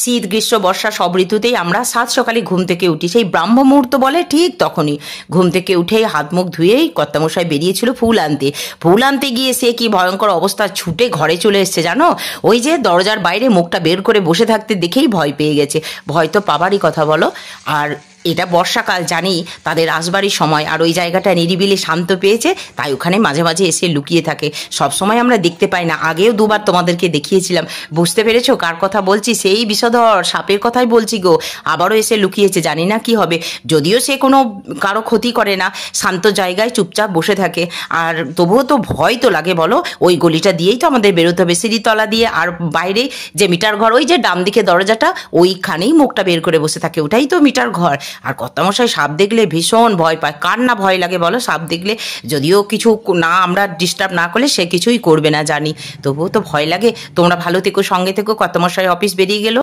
শীত গ্রীষ্ম বর্ষা সব ঋতুতেই আমরা সাত সকালে ঘুম থেকে উঠি, সেই ব্রাহ্ম মুহূর্ত বলে ঠিক তখনই ঘুম থেকে উঠেই হাত মুখ ধুয়েই কর্তামশাই বেরিয়েছিল ফুল আনতে গিয়ে সে কি ভয়ঙ্কর অবস্থা, ছুটে ঘরে চলে এসছে জানো। ওই যে দরজার বাইরে মুখটা বের করে বসে থাকতে দেখেই ভয় পেয়ে গেছে। ভয় তো পাবারই কথা বলো। আর এটা বর্ষাকাল জানি, তাদের আসবারই সময়, আর ওই জায়গাটা নিরিবিলি শান্ত পেয়েছে, তাই ওখানে মাঝে মাঝে এসে লুকিয়ে থাকে। সব সময় আমরা দেখতে পাই না, আগেও দুবার তোমাদেরকে দেখিয়েছিলাম। বুঝতে পেরেছো কার কথা বলছি? সেই বিষধর সাপের কথাই বলছি গো। আবারও এসে লুকিয়েছে, জানি না কি হবে। যদিও সে কোনো কারো ক্ষতি করে না, শান্ত জায়গায় চুপচাপ বসে থাকে। আর তবুও তো ভয় তো লাগে বলো। ওই গলিটা দিয়েই তো আমাদের বেরোতে হবে, সিঁড়িতলা দিয়ে। আর বাইরে যে মিটার ঘর, ওই যে ডান দিকে দরজাটা, ওইখানেই মুখটা বের করে বসে থাকে, ওটাই তো মিটার ঘর। আর কর্তামশাই সাপ দেখলে ভীষণ ভয় পায়। কার না ভয় লাগে বলো সাপ দেখলে? যদিও কিছু না, আমরা ডিস্টার্ব না করলে সে কিছুই করবে না জানি, তবুও তো ভয় লাগে। তোমরা ভালো থেকো, সঙ্গে থেকো। কর্তামশাই অফিস বেরিয়ে গেল।